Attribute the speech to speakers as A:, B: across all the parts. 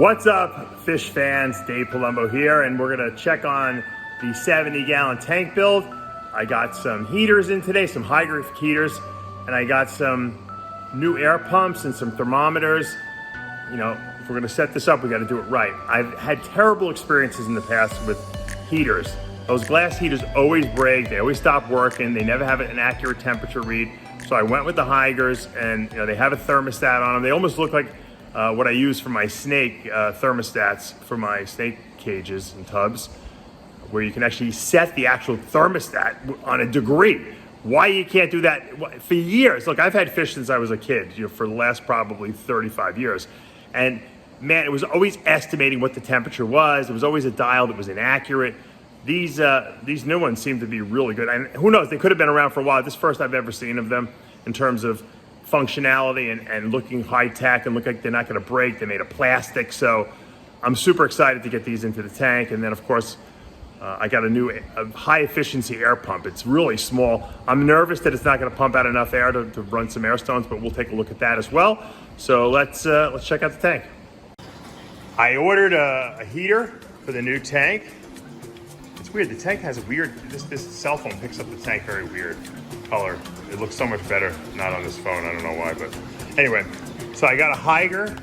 A: What's up, fish fans? Dave Palumbo here, and we're gonna check on the 70-gallon tank build. I got some heaters in today, some high-grade heaters, and I got some new air pumps and some thermometers. You know, if we're gonna set this up, we gotta do it right. I've had terrible experiences in the past with heaters. Those glass heaters always break, they always stop working, they never have an accurate temperature read. So I went with the Heigers, and they have a thermostat on them. They almost look like what I use for my snake thermostats for my snake cages and tubs, where you can actually set the actual thermostat on a degree. Why you can't do that for years? Look, I've had fish since I was a kid, for the last probably 35 years. And man, it was always estimating what the temperature was. It was always a dial that was inaccurate. These new ones seem to be really good. And who knows, they could have been around for a while. This is the first I've ever seen of them in terms of functionality and looking high tech and look like they're not gonna break. They're made of plastic. So I'm super excited to get these into the tank. And then of course, I got a high efficiency air pump. It's really small. I'm nervous that it's not gonna pump out enough air to run some air stones, but we'll take a look at that as well. So let's check out the tank. I ordered a heater for the new tank. It's weird, the tank has a weird, this cell phone picks up the tank very weird color. It looks so much better, not on this phone, I don't know why, but anyway. So I got a Heiger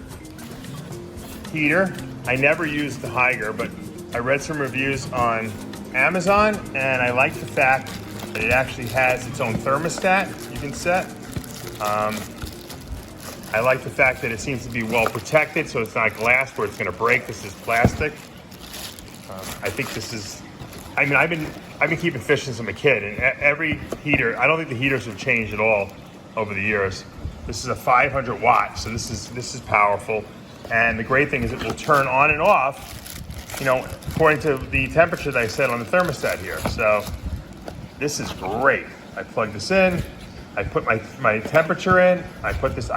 A: heater. I never used the Heiger, but I read some reviews on Amazon, and I like the fact that it actually has its own thermostat you can set. I like the fact that it seems to be well protected, so it's not glass where it's gonna break. This is plastic. I think this is, I mean, I've been keeping fish since I'm a kid, and every heater, I don't think the heaters have changed at all over the years. This is a 500 watt, so this is powerful. And the great thing is it will turn on and off, according to the temperature that I set on the thermostat here. So this is great. I plug this in, I put my temperature in, I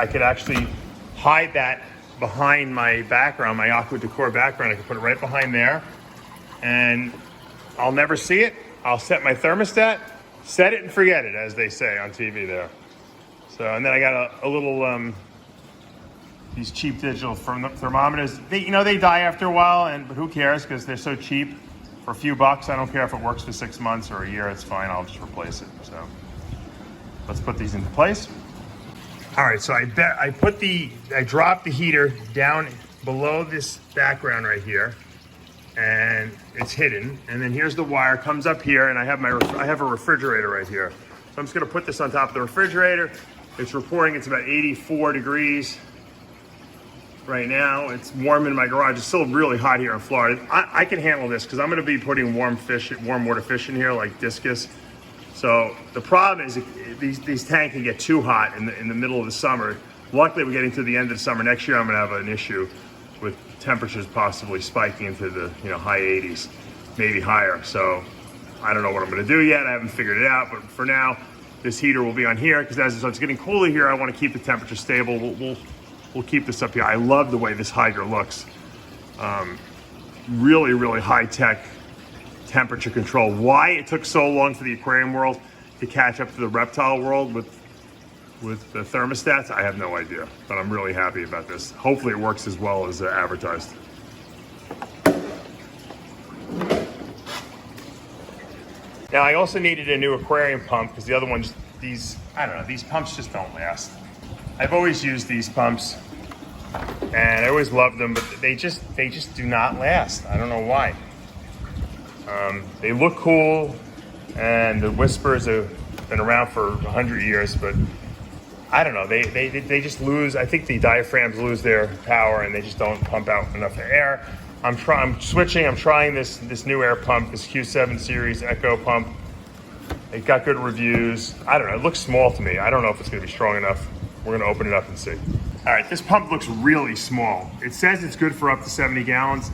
A: could actually hide that behind my background, my aqua decor background. I can put it right behind there, and I'll never see it. I'll set my thermostat, set it and forget it, as they say on TV there. So, and then I got a little, these cheap digital thermometers. They die after a while, but who cares, because they're so cheap. For a few bucks, I don't care if it works for 6 months or a year, it's fine, I'll just replace it. So let's put these into place. All right, so I dropped the heater down below this background right here, and it's hidden. And then here's the wire, comes up here, and I have a refrigerator right here. So I'm just gonna put this on top of the refrigerator. It's reporting it's about 84 degrees right now. It's warm in my garage. It's still really hot here in Florida. I can handle this because I'm gonna be putting warm water fish in here like discus. So the problem is these tanks can get too hot in the middle of the summer. Luckily, we're getting to the end of the summer. Next year, I'm gonna have an issue with temperatures possibly spiking into the high 80s, maybe higher. So I don't know what I'm gonna do yet. I haven't figured it out, but for now, this heater will be on here because as it's getting cooler here, I wanna keep the temperature stable. We'll keep this up here. I love the way this Heiger looks. Really, really high-tech temperature control. Why it took so long for the aquarium world to catch up to the reptile world with the thermostats, I have no idea, but I'm really happy about this. Hopefully it works as well as advertised. Now I also needed a new aquarium pump because the other ones, these pumps just don't last. I've always used these pumps and I always loved them, but they just do not last. I don't know why. They look cool, and the Whispers have been around for 100 years, but I don't know, they just lose, I think the diaphragms lose their power and they just don't pump out enough air. I'm trying this new air pump, this Q7 series Echo pump. It got good reviews. I don't know, it looks small to me. I don't know if it's gonna be strong enough. We're gonna open it up and see. All right, this pump looks really small. It says it's good for up to 70 gallons,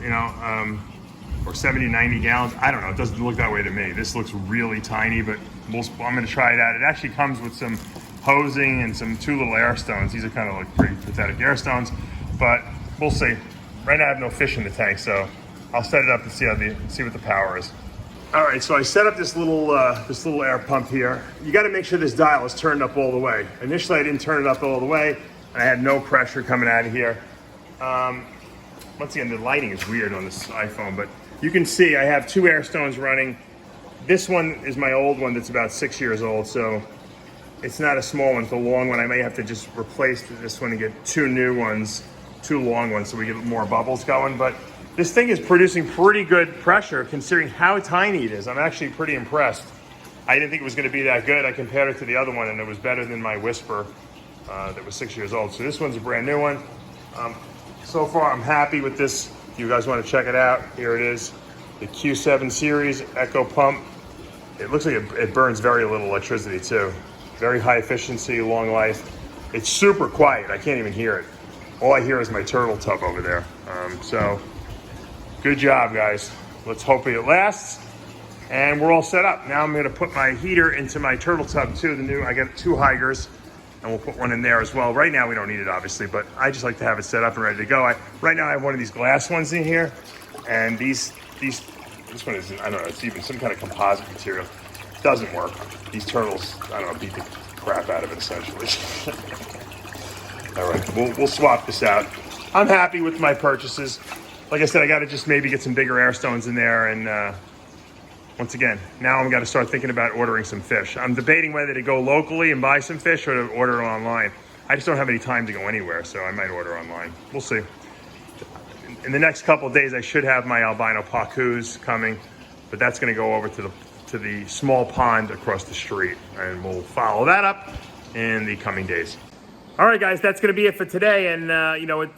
A: or 70, 90 gallons. I don't know, it doesn't look that way to me. This looks really tiny, but I'm gonna try it out. It actually comes with some hosing and two little air stones. These are kind of like pretty pathetic air stones, but we'll see. Right now I have no fish in the tank, so I'll set it up and see what the power is. All right, so I set up this little air pump here. You got to make sure this dial is turned up all the way. Initially, I didn't turn it up all the way, and I had no pressure coming out of here. once again, the lighting is weird on this iPhone, but you can see I have 2 air stones running. This one is my old one that's about 6 years old, so it's not a small one, it's a long one. I may have to just replace this one and get 2 new ones, 2 long ones, so we get more bubbles going. But this thing is producing pretty good pressure considering how tiny it is. I'm actually pretty impressed. I didn't think it was going to be that good. I compared it to the other one, and it was better than my Whisper that was 6 years old. So this one's a brand new one. So far, I'm happy with this. If you guys want to check it out, here it is. The Q7 series Echo Pump. It looks like it burns very little electricity too. Very high efficiency, long life. It's super quiet. I can't even hear it. All I hear is my turtle tub over there. So good job, guys. Let's hope it lasts. And we're all set up. Now I'm going to put my heater into my turtle tub too. I got 2 Hygers, and we'll put one in there as well. Right now we don't need it obviously, but I just like to have it set up and ready to go. Right now I have one of these glass ones in here, and this one is, I don't know, it's even some kind of composite material. It doesn't work. These turtles, I don't know, beat the crap out of it essentially. All right, we'll swap this out. I'm happy with my purchases. Like I said, I got to just maybe get some bigger air stones in there, and once again, now I'm got to start thinking about ordering some fish. I'm debating whether to go locally and buy some fish or to order online. I just don't have any time to go anywhere, so I might order online. We'll see. In the next couple of days, I should have my albino pacus coming, but that's going to go over to the small pond across the street, and we'll follow that up in the coming days. All right, guys, that's going to be it for today, and the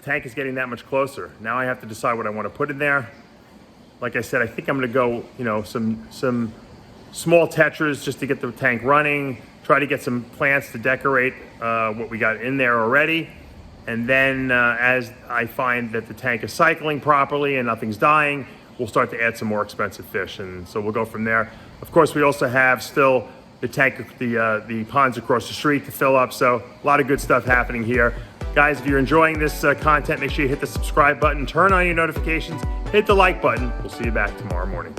A: tank is getting that much closer. Now I have to decide what I want to put in there. Like I said, I think I'm going to go, some small tetras just to get the tank running, try to get some plants to decorate what we got in there already. And then as I find that the tank is cycling properly and nothing's dying, we'll start to add some more expensive fish. And so we'll go from there. Of course, we also have still the tank, the ponds across the street to fill up. So a lot of good stuff happening here. Guys, if you're enjoying this content, make sure you hit the subscribe button, turn on your notifications, hit the like button. We'll see you back tomorrow morning.